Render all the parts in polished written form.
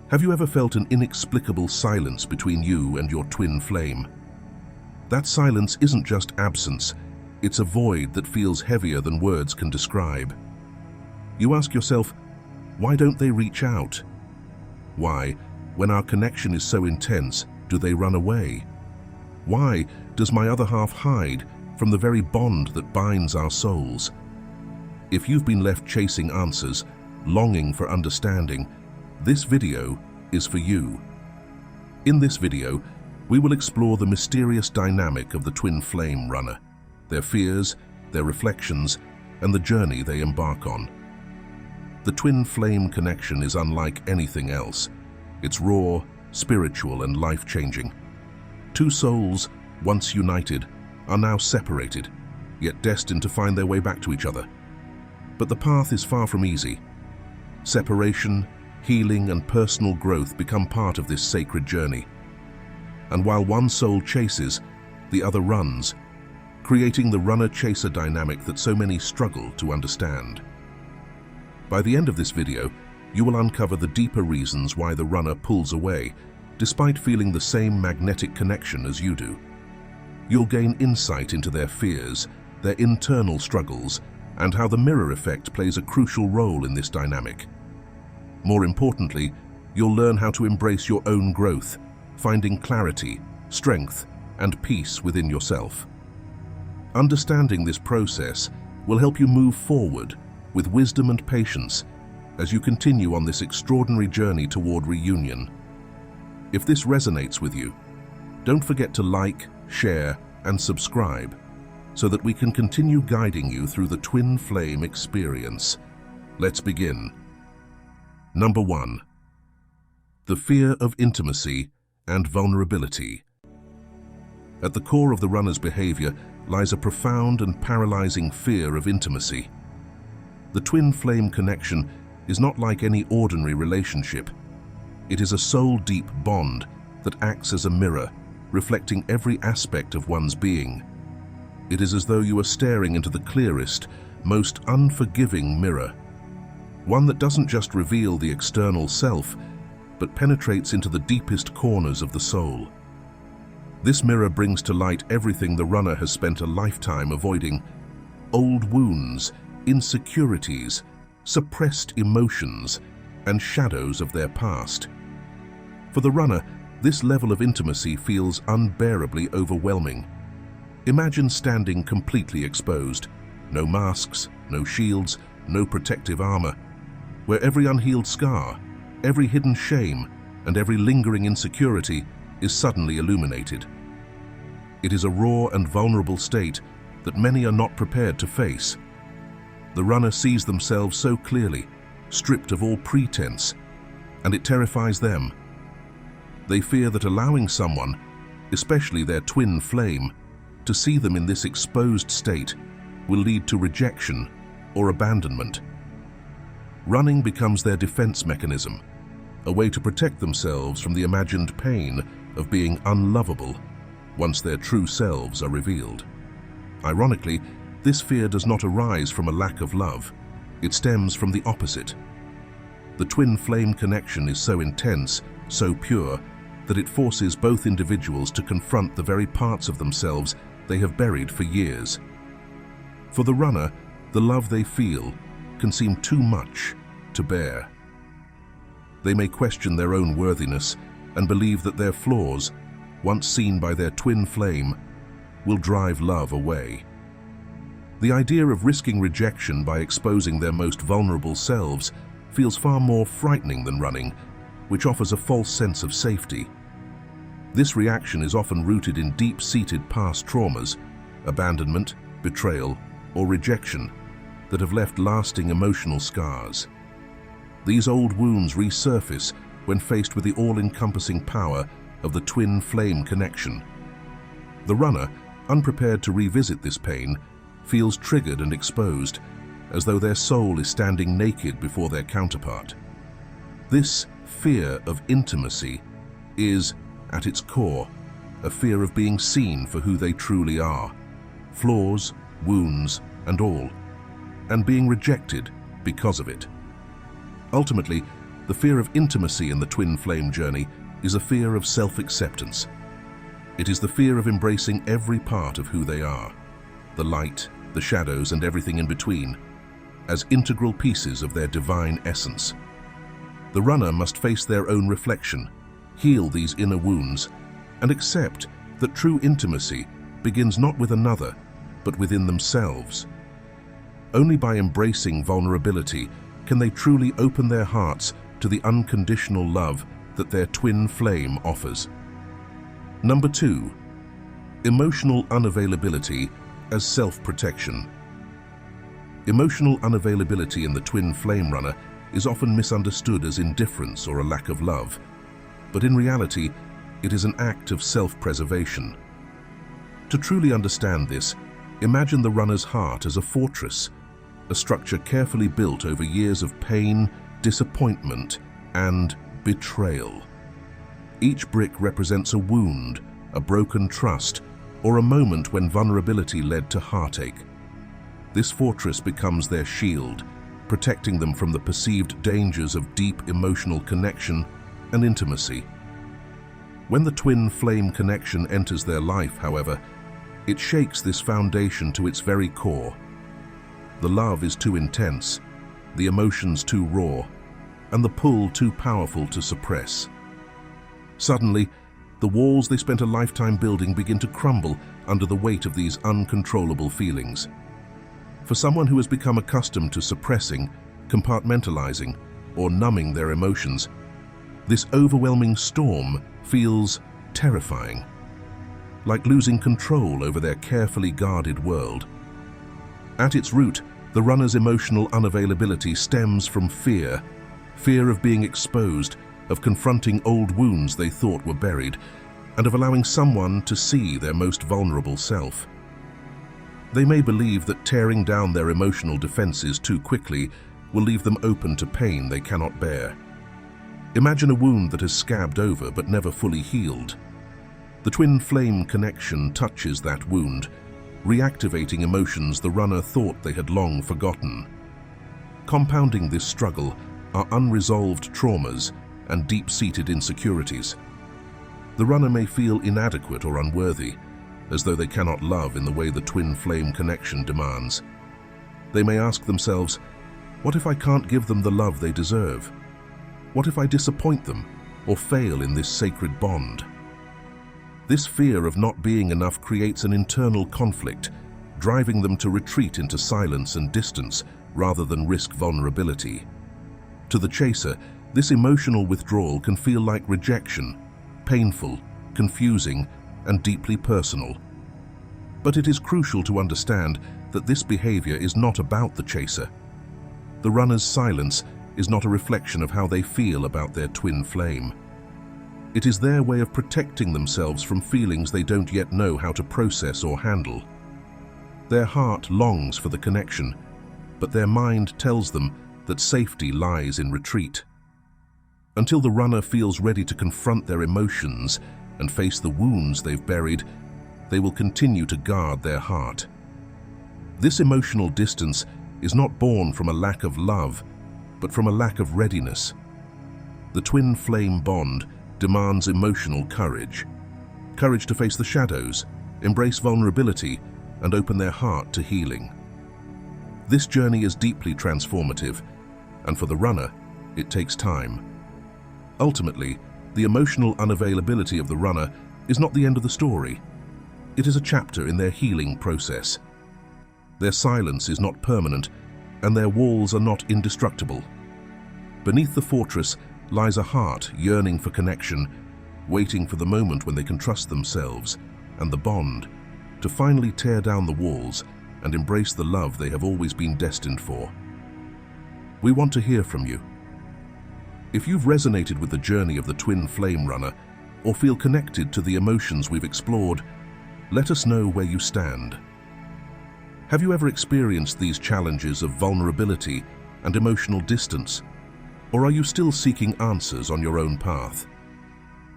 Have you ever felt an inexplicable silence between you and your twin flame? That silence isn't just absence, it's a void that feels heavier than words can describe. You ask yourself, why don't they reach out? Why, when our connection is so intense, do they run away? Why does my other half hide from the very bond that binds our souls? If you've been left chasing answers, longing for understanding, this video is for you. In this video, we will explore the mysterious dynamic of the twin flame runner, their fears, their reflections, and the journey they embark on. The twin flame connection is unlike anything else. It's raw, spiritual, and life-changing. Two souls, once united, are now separated, yet destined to find their way back to each other. But the path is far from easy. Separation, healing, and personal growth become part of this sacred journey. And while one soul chases, the other runs, creating the runner-chaser dynamic that so many struggle to understand. By the end of this video, you will uncover the deeper reasons why the runner pulls away, despite feeling the same magnetic connection as you do. You'll gain insight into their fears, their internal struggles, and how the mirror effect plays a crucial role in this dynamic. More importantly, you'll learn how to embrace your own growth, finding clarity, strength, and peace within yourself. Understanding this process will help you move forward with wisdom and patience as you continue on this extraordinary journey toward reunion. If this resonates with you, don't forget to like, share, and subscribe so that we can continue guiding you through the twin flame experience. Let's begin. Number 1. The fear of intimacy and vulnerability. At the core of the runner's behavior lies a profound and paralyzing fear of intimacy. The twin flame connection is not like any ordinary relationship. It is a soul-deep bond that acts as a mirror, reflecting every aspect of one's being. It is as though you are staring into the clearest, most unforgiving mirror. One that doesn't just reveal the external self, but penetrates into the deepest corners of the soul. This mirror brings to light everything the runner has spent a lifetime avoiding: old wounds, insecurities, suppressed emotions, and shadows of their past. For the runner, this level of intimacy feels unbearably overwhelming. Imagine standing completely exposed, no masks, no shields, no protective armor, where every unhealed scar, every hidden shame, and every lingering insecurity is suddenly illuminated. It is a raw and vulnerable state that many are not prepared to face. The runner sees themselves so clearly, stripped of all pretense, and it terrifies them. They fear that allowing someone, especially their twin flame, to see them in this exposed state will lead to rejection or abandonment. Running becomes their defense mechanism, a way to protect themselves from the imagined pain of being unlovable once their true selves are revealed. Ironically, this fear does not arise from a lack of love. It stems from the opposite. The twin flame connection is so intense, so pure, that it forces both individuals to confront the very parts of themselves they have buried for years. For the runner, the love they feel can seem too much to bear. They may question their own worthiness and believe that their flaws, once seen by their twin flame, will drive love away. The idea of risking rejection by exposing their most vulnerable selves feels far more frightening than running, which offers a false sense of safety. This reaction is often rooted in deep-seated past traumas, abandonment, betrayal, or rejection that have left lasting emotional scars. These old wounds resurface when faced with the all-encompassing power of the twin flame connection. The runner, unprepared to revisit this pain, feels triggered and exposed, as though their soul is standing naked before their counterpart. This fear of intimacy is, at its core, a fear of being seen for who they truly are, flaws, wounds, and all, and being rejected because of it. Ultimately, The fear of intimacy in the twin flame journey is a fear of self-acceptance. It is the fear of embracing every part of who they are, the light, the shadows, and everything in between, as integral pieces of their divine essence. The runner must face their own reflection, heal these inner wounds, and accept that true intimacy begins not with another, but within themselves. Only by embracing vulnerability can they truly open their hearts to the unconditional love that their twin flame offers. Number 2, emotional unavailability as self-protection. Emotional unavailability in the twin flame runner is often misunderstood as indifference or a lack of love, but in reality, it is an act of self-preservation. To truly understand this, imagine the runner's heart as a fortress, a structure carefully built over years of pain, disappointment, and betrayal. Each brick represents a wound, a broken trust, or a moment when vulnerability led to heartache. This fortress becomes their shield, protecting them from the perceived dangers of deep emotional connection and intimacy. When the twin flame connection enters their life, however, it shakes this foundation to its very core. The love is too intense, the emotions too raw, and the pull too powerful to suppress. Suddenly, the walls they spent a lifetime building begin to crumble under the weight of these uncontrollable feelings. For someone who has become accustomed to suppressing, compartmentalizing, or numbing their emotions, this overwhelming storm feels terrifying, like losing control over their carefully guarded world. At its root, the runner's emotional unavailability stems from fear of being exposed, of confronting old wounds they thought were buried, and of allowing someone to see their most vulnerable self. They may believe that tearing down their emotional defenses too quickly will leave them open to pain they cannot bear. Imagine a wound that has scabbed over but never fully healed. The twin flame connection touches that wound, reactivating emotions the runner thought they had long forgotten. Compounding this struggle are unresolved traumas and deep-seated insecurities. The runner may feel inadequate or unworthy, as though they cannot love in the way the twin flame connection demands. They may ask themselves, what if I can't give them the love they deserve? What if I disappoint them or fail in this sacred bond? This fear of not being enough creates an internal conflict, driving them to retreat into silence and distance rather than risk vulnerability. To the chaser, this emotional withdrawal can feel like rejection, painful, confusing, and deeply personal. But it is crucial to understand that this behavior is not about the chaser. The runner's silence is not a reflection of how they feel about their twin flame. It is their way of protecting themselves from feelings they don't yet know how to process or handle. Their heart longs for the connection, but their mind tells them that safety lies in retreat. Until the runner feels ready to confront their emotions and face the wounds they've buried, they will continue to guard their heart. This emotional distance is not born from a lack of love, but from a lack of readiness. The twin flame bond demands emotional courage. Courage to face the shadows, embrace vulnerability, and open their heart to healing. This journey is deeply transformative, and for the runner, it takes time. Ultimately, the emotional unavailability of the runner is not the end of the story. It is a chapter in their healing process. Their silence is not permanent, and their walls are not indestructible. Beneath the fortress lies a heart yearning for connection, waiting for the moment when they can trust themselves and the bond to finally tear down the walls and embrace the love they have always been destined for. We want to hear from you. If you've resonated with the journey of the twin flame runner or feel connected to the emotions we've explored, let us know where you stand. Have you ever experienced these challenges of vulnerability and emotional distance? Or are you still seeking answers on your own path?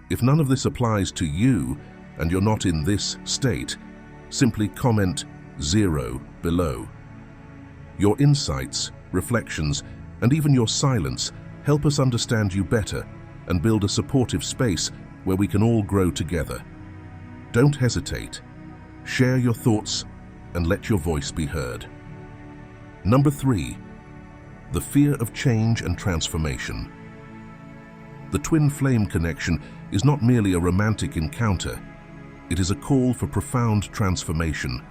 If none of this applies to you and you're not in this state, simply comment 0 below. Your insights, reflections, and even your silence Help us understand you better and build a supportive space where we can all grow together. Don't hesitate. Share your thoughts and let your voice be heard. Number 3, the fear of change and transformation. The twin flame connection is not merely a romantic encounter. It is a call for profound transformation,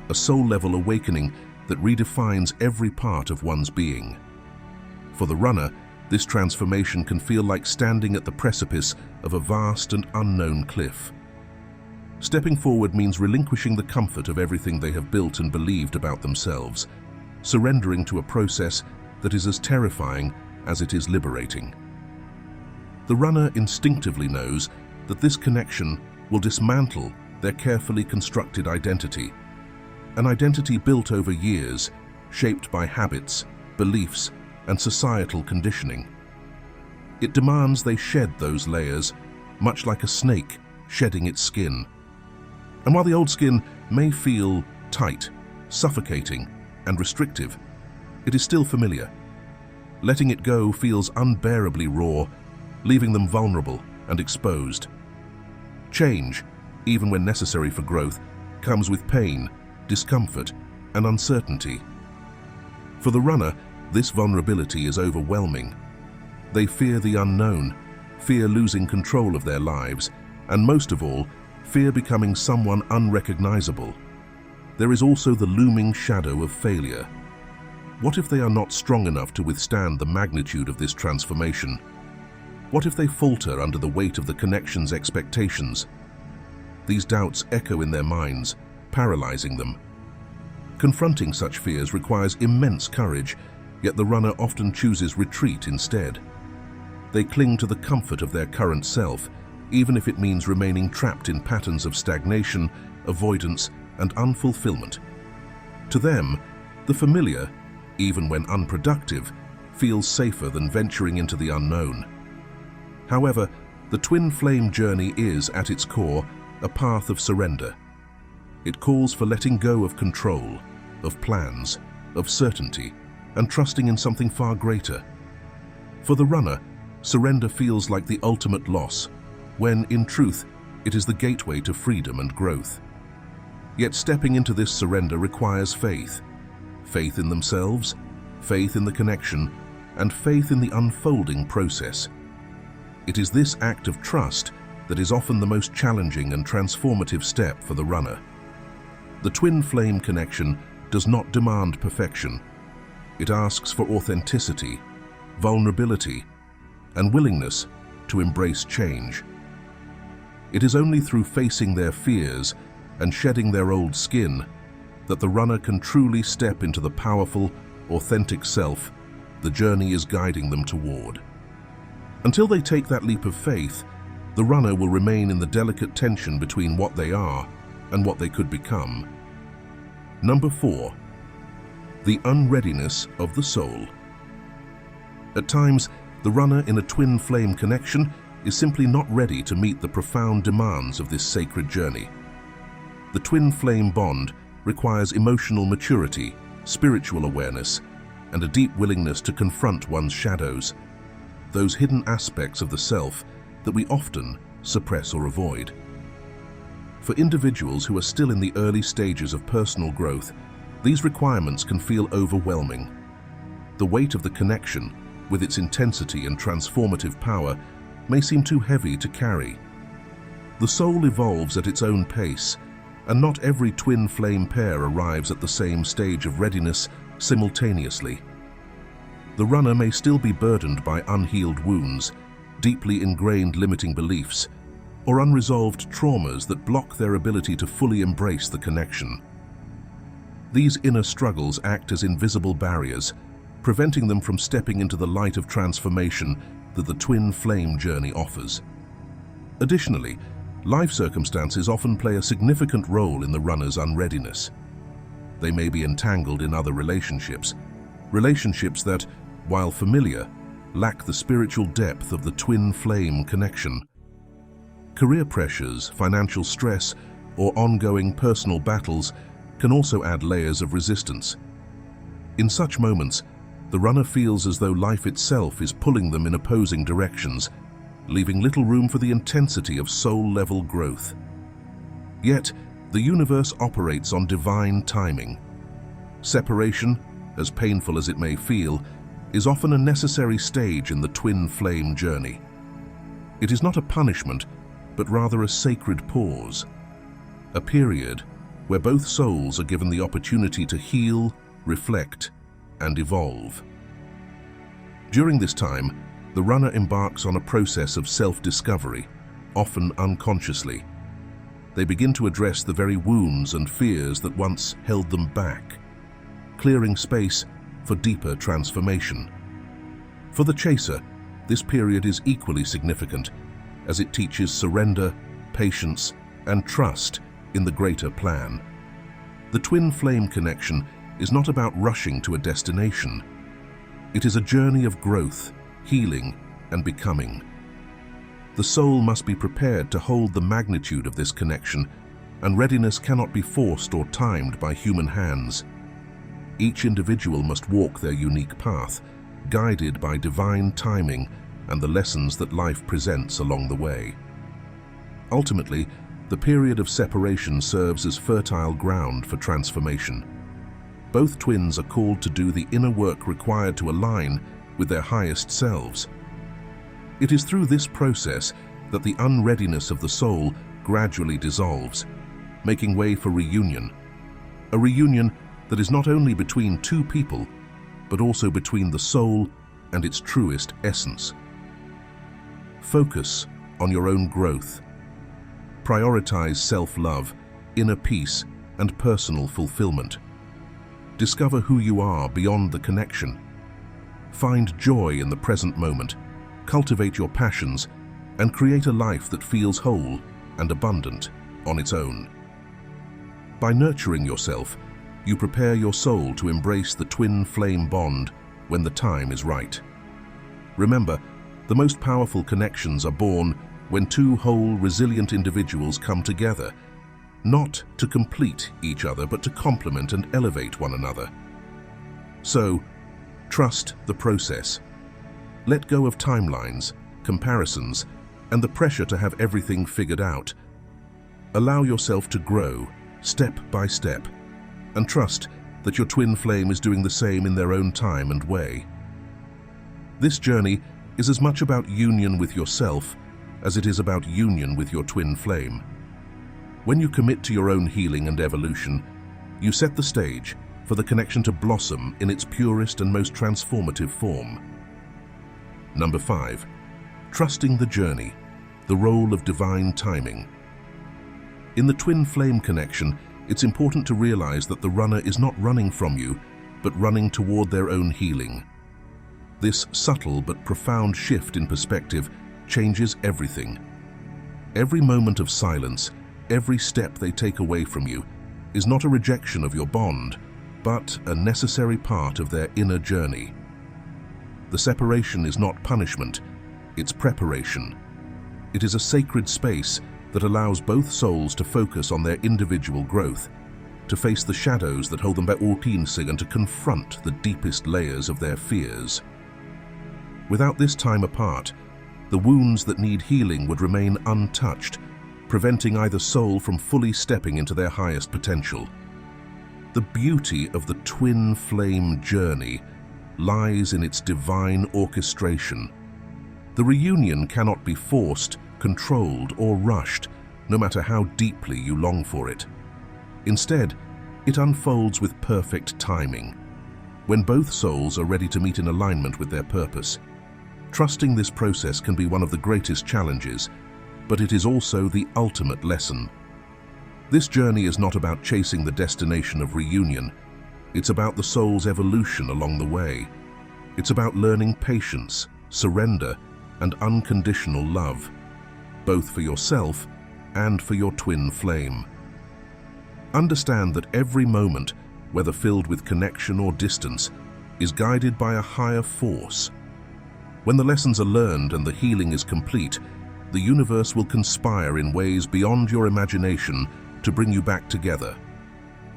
a soul-level awakening that redefines every part of one's being. For the runner, this transformation can feel like standing at the precipice of a vast and unknown cliff. Stepping forward means relinquishing the comfort of everything they have built and believed about themselves, surrendering to a process that is as terrifying as it is liberating. The runner instinctively knows that this connection will dismantle their carefully constructed identity, an identity built over years, shaped by habits, beliefs, and societal conditioning. It demands they shed those layers, much like a snake shedding its skin. And while the old skin may feel tight, suffocating, and restrictive, it is still familiar. Letting it go feels unbearably raw, leaving them vulnerable and exposed. Change, even when necessary for growth, comes with pain, discomfort, and uncertainty. For the runner, this vulnerability is overwhelming. They fear the unknown, fear losing control of their lives, and most of all, fear becoming someone unrecognizable. There is also the looming shadow of failure. What if they are not strong enough to withstand the magnitude of this transformation? What if they falter under the weight of the connection's expectations? These doubts echo in their minds, paralyzing them. Confronting such fears requires immense courage, yet the runner often chooses retreat instead. They cling to the comfort of their current self, even if it means remaining trapped in patterns of stagnation, avoidance, and unfulfillment. To them, the familiar, even when unproductive, feels safer than venturing into the unknown. However, the twin flame journey is, at its core, a path of surrender. It calls for letting go of control, of plans, of certainty, and trusting in something far greater. For the runner, surrender feels like the ultimate loss, when, in truth, it is the gateway to freedom and growth. Yet stepping into this surrender requires faith. Faith in themselves, faith in the connection, and faith in the unfolding process. It is this act of trust that is often the most challenging and transformative step for the runner. The twin flame connection does not demand perfection. It asks for authenticity, vulnerability, and willingness to embrace change. It is only through facing their fears and shedding their old skin that the runner can truly step into the powerful, authentic self the journey is guiding them toward. Until they take that leap of faith, the runner will remain in the delicate tension between what they are and what they could become. Number 4, the unreadiness of the soul. At times, the runner in a twin flame connection is simply not ready to meet the profound demands of this sacred journey. The twin flame bond requires emotional maturity, spiritual awareness, and a deep willingness to confront one's shadows, those hidden aspects of the self that we often suppress or avoid. For individuals who are still in the early stages of personal growth, these requirements can feel overwhelming. The weight of the connection, with its intensity and transformative power, may seem too heavy to carry. The soul evolves at its own pace, and not every twin flame pair arrives at the same stage of readiness simultaneously. The runner may still be burdened by unhealed wounds, deeply ingrained limiting beliefs, or unresolved traumas that block their ability to fully embrace the connection. These inner struggles act as invisible barriers, preventing them from stepping into the light of transformation that the twin flame journey offers. Additionally, life circumstances often play a significant role in the runner's unreadiness. They may be entangled in other relationships that, while familiar, lack the spiritual depth of the twin flame connection. Career pressures, financial stress, or ongoing personal battles can also add layers of resistance. In such moments, the runner feels as though life itself is pulling them in opposing directions, leaving little room for the intensity of soul-level growth. Yet, the universe operates on divine timing. Separation, as painful as it may feel, is often a necessary stage in the twin flame journey. It is not a punishment, but rather a sacred pause, a period where both souls are given the opportunity to heal, reflect, and evolve. During this time, the runner embarks on a process of self-discovery, often unconsciously. They begin to address the very wounds and fears that once held them back, clearing space for deeper transformation. For the chaser, this period is equally significant, as it teaches surrender, patience, and trust in the greater plan. The twin flame connection is not about rushing to a destination. It is a journey of growth, healing, and becoming. The soul must be prepared to hold the magnitude of this connection, and readiness cannot be forced or timed by human hands. Each individual must walk their unique path, guided by divine timing and the lessons that life presents along the way. Ultimately, the period of separation serves as fertile ground for transformation. Both twins are called to do the inner work required to align with their highest selves. It is through this process that the unreadiness of the soul gradually dissolves, making way for reunion. A reunion that is not only between two people, but also between the soul and its truest essence. Focus on your own growth. Prioritize self-love, inner peace, and personal fulfillment. Discover who you are beyond the connection. Find joy in the present moment, cultivate your passions, and create a life that feels whole and abundant on its own. By nurturing yourself, you prepare your soul to embrace the twin flame bond when the time is right. Remember, the most powerful connections are born when two whole, resilient individuals come together, not to complete each other, but to complement and elevate one another. So, trust the process. Let go of timelines, comparisons, and the pressure to have everything figured out. Allow yourself to grow, step by step, and trust that your twin flame is doing the same in their own time and way. This journey is as much about union with yourself as it is about union with your twin flame. When you commit to your own healing and evolution, you set the stage for the connection to blossom in its purest and most transformative form. Number 5. Trusting the journey, the role of divine timing. In the twin flame connection, it's important to realize that the runner is not running from you, but running toward their own healing. This subtle but profound shift in perspective changes everything. Every moment of silence, every step they take away from you, is not a rejection of your bond, but a necessary part of their inner journey. The separation is not punishment, it's preparation. It is a sacred space that allows both souls to focus on their individual growth, to face the shadows that hold them back, and to confront the deepest layers of their fears. Without this time apart, the wounds that need healing would remain untouched, preventing either soul from fully stepping into their highest potential. The beauty of the twin flame journey lies in its divine orchestration. The reunion cannot be forced, controlled, or rushed, no matter how deeply you long for it. Instead, it unfolds with perfect timing, when both souls are ready to meet in alignment with their purpose. Trusting this process can be one of the greatest challenges, but it is also the ultimate lesson. This journey is not about chasing the destination of reunion. It's about the soul's evolution along the way. It's about learning patience, surrender, and unconditional love, both for yourself and for your twin flame. Understand that every moment, whether filled with connection or distance, is guided by a higher force. When the lessons are learned and the healing is complete, the universe will conspire in ways beyond your imagination to bring you back together.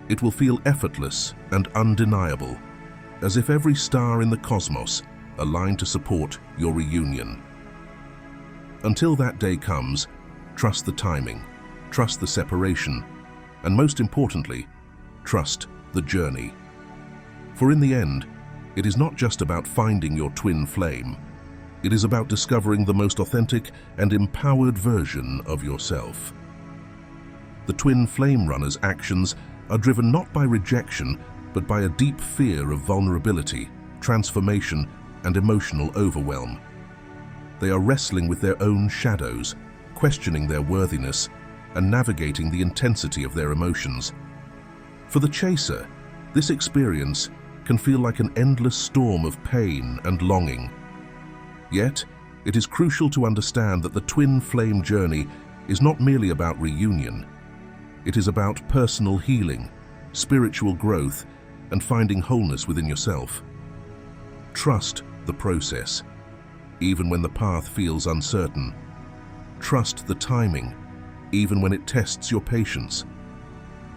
It will feel effortless and undeniable, as if every star in the cosmos aligned to support your reunion. Until that day comes, trust the timing, trust the separation, and most importantly, trust the journey. For in the end, it is not just about finding your twin flame. It is about discovering the most authentic and empowered version of yourself. The twin flame runner's actions are driven not by rejection, but by a deep fear of vulnerability, transformation, and emotional overwhelm. They are wrestling with their own shadows, questioning their worthiness, and navigating the intensity of their emotions. For the chaser, this experience can feel like an endless storm of pain and longing. Yet, it is crucial to understand that the twin flame journey is not merely about reunion. It is about personal healing, spiritual growth, and finding wholeness within yourself. Trust the process, even when the path feels uncertain. Trust the timing, even when it tests your patience.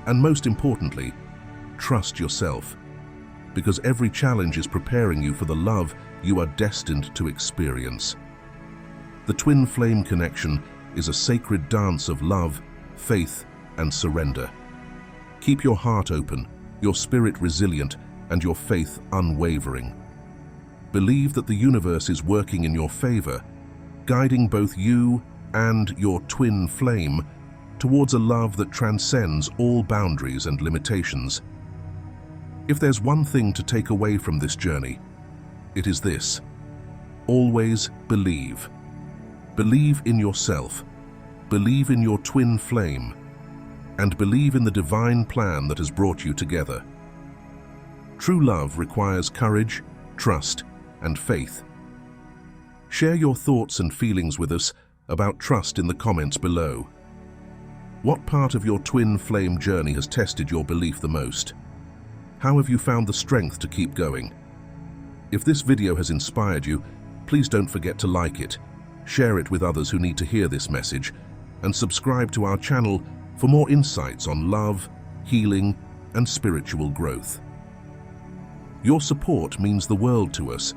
And most importantly, trust yourself, because every challenge is preparing you for the love you are destined to experience. The twin flame connection is a sacred dance of love, faith, and surrender. Keep your heart open, your spirit resilient, and your faith unwavering. Believe that the universe is working in your favor, guiding both you and your twin flame towards a love that transcends all boundaries and limitations. If there's one thing to take away from this journey, it is this: always believe. Believe in yourself, believe in your twin flame, and believe in the divine plan that has brought you together. True love requires courage, trust, and faith. Share your thoughts and feelings with us about trust in the comments below. What part of your twin flame journey has tested your belief the most? How have you found the strength to keep going? If this video has inspired you, please don't forget to like it, share it with others who need to hear this message, and subscribe to our channel for more insights on love, healing, and spiritual growth. Your support means the world to us,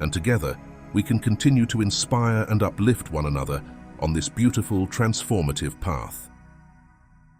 and together we can continue to inspire and uplift one another on this beautiful, transformative path.